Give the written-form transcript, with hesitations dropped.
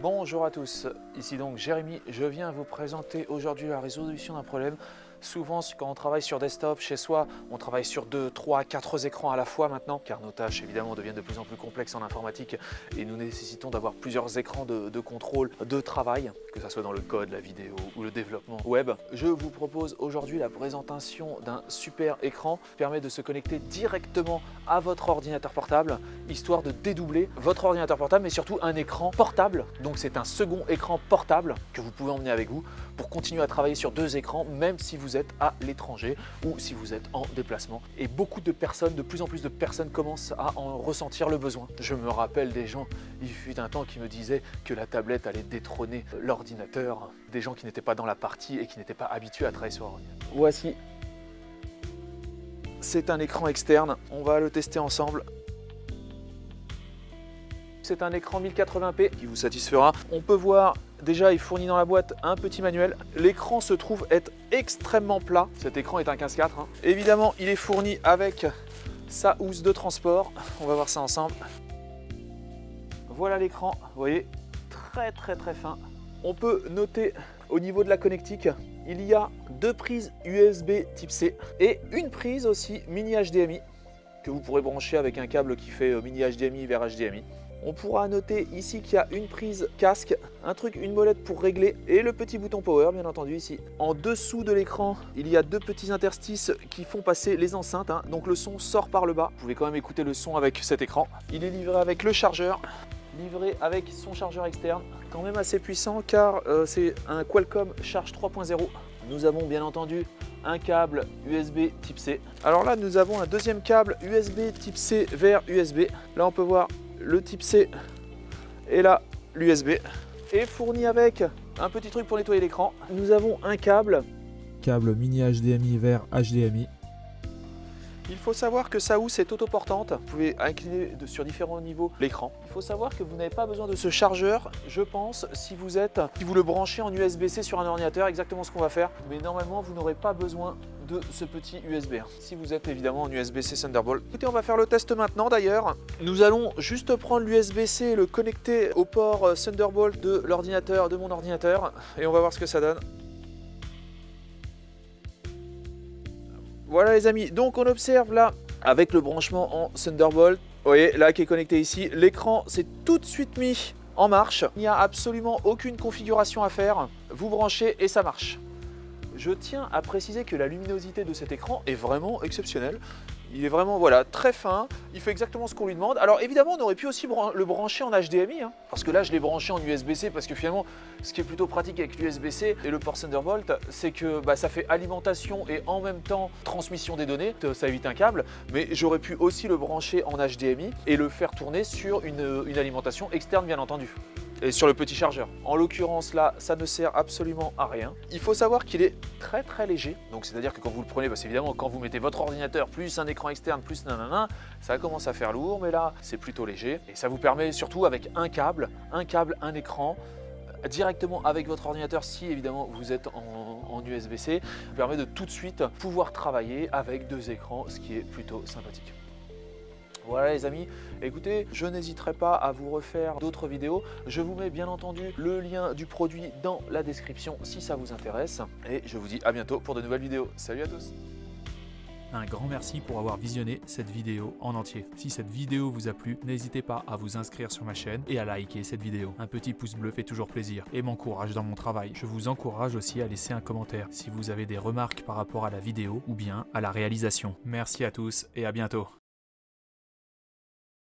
Bonjour à tous, ici donc Jérémy, je viens vous présenter aujourd'hui la résolution d'un problème. Souvent quand on travaille sur desktop chez soi, on travaille sur 2, 3, 4 écrans à la fois maintenant, car nos tâches évidemment deviennent de plus en plus complexes en informatique et nous nécessitons d'avoir plusieurs écrans de contrôle, de travail, que ce soit dans le code, la vidéo ou le développement web. Je vous propose aujourd'hui la présentation d'un super écran qui permet de se connecter directement à votre ordinateur portable, histoire de dédoubler votre ordinateur portable, mais surtout un écran portable. Donc c'est un second écran portable que vous pouvez emmener avec vous pour continuer à travailler sur 2 écrans, même si vous êtes à l'étranger ou si vous êtes en déplacement. Et beaucoup de personnes, de plus en plus de personnes commencent à en ressentir le besoin. Je me rappelle des gens, il fut un temps qui me disaient que la tablette allait détrôner l'ordinateur, des gens qui n'étaient pas dans la partie et qui n'étaient pas habitués à travailler sur ordinateur. Voici, c'est un écran externe, on va le tester ensemble. C'est un écran 1080p qui vous satisfera. On peut voir, déjà il fournit dans la boîte un petit manuel. L'écran se trouve être extrêmement plat. Cet écran est un 15.4. Évidemment, il est fourni avec sa housse de transport. On va voir ça ensemble. Voilà l'écran, vous voyez, très fin. On peut noter au niveau de la connectique, il y a 2 prises USB type C et une prise aussi mini HDMI que vous pourrez brancher avec un câble qui fait mini HDMI vers HDMI. On pourra noter ici qu'il y a une prise casque, une molette pour régler et le petit bouton power bien entendu ici. En dessous de l'écran, il y a 2 petits interstices qui font passer les enceintes, donc le son sort par le bas. Vous pouvez quand même écouter le son avec cet écran. Il est livré avec le chargeur, livré avec son chargeur externe, quand même assez puissant car c'est un Qualcomm Charge 3.0. Nous avons bien entendu un câble USB type C. Alors là, nous avons un deuxième câble USB type C vers USB. Là, on peut voir le type C et là l'USB est fourni avec un petit truc pour nettoyer l'écran. Nous avons un câble mini HDMI vers HDMI. Il faut savoir que sa housse est autoportante, vous pouvez incliner sur différents niveaux l'écran. Il faut savoir que vous n'avez pas besoin de ce chargeur, je pense, si vous le branchez en USB-C sur un ordinateur, exactement ce qu'on va faire. Mais normalement, vous n'aurez pas besoin de ce petit USB, si vous êtes évidemment en USB-C Thunderbolt. Écoutez, on va faire le test maintenant d'ailleurs. Nous allons juste prendre l'USB-C et le connecter au port Thunderbolt de l'ordinateur, de mon ordinateur, et on va voir ce que ça donne. Voilà les amis, donc on observe là, avec le branchement en Thunderbolt, vous voyez là qui est connecté ici, l'écran s'est tout de suite mis en marche. Il n'y a absolument aucune configuration à faire, vous branchez et ça marche. Je tiens à préciser que la luminosité de cet écran est vraiment exceptionnelle. Il est vraiment très fin, il fait exactement ce qu'on lui demande. Alors évidemment, on aurait pu aussi le brancher en HDMI, parce que là je l'ai branché en USB-C parce que finalement, ce qui est plutôt pratique avec l'USB-C et le port Thunderbolt, c'est que ça fait alimentation et en même temps transmission des données, ça évite un câble, mais j'aurais pu aussi le brancher en HDMI et le faire tourner sur une alimentation externe bien entendu. Et sur le petit chargeur. En l'occurrence là, ça ne sert absolument à rien. Il faut savoir qu'il est très léger. Donc c'est à dire que quand vous le prenez, parce évidemment quand vous mettez votre ordinateur plus un écran externe plus nanana, ça commence à faire lourd, mais là c'est plutôt léger. Et ça vous permet surtout avec un câble, un écran, directement avec votre ordinateur si évidemment vous êtes en USB-C, vous permet de tout de suite pouvoir travailler avec 2 écrans, ce qui est plutôt sympathique. Voilà les amis, écoutez, je n'hésiterai pas à vous refaire d'autres vidéos. Je vous mets bien entendu le lien du produit dans la description si ça vous intéresse. Et je vous dis à bientôt pour de nouvelles vidéos. Salut à tous! Un grand merci pour avoir visionné cette vidéo en entier. Si cette vidéo vous a plu, n'hésitez pas à vous inscrire sur ma chaîne et à liker cette vidéo. Un petit pouce bleu fait toujours plaisir et m'encourage dans mon travail. Je vous encourage aussi à laisser un commentaire si vous avez des remarques par rapport à la vidéo ou bien à la réalisation. Merci à tous et à bientôt.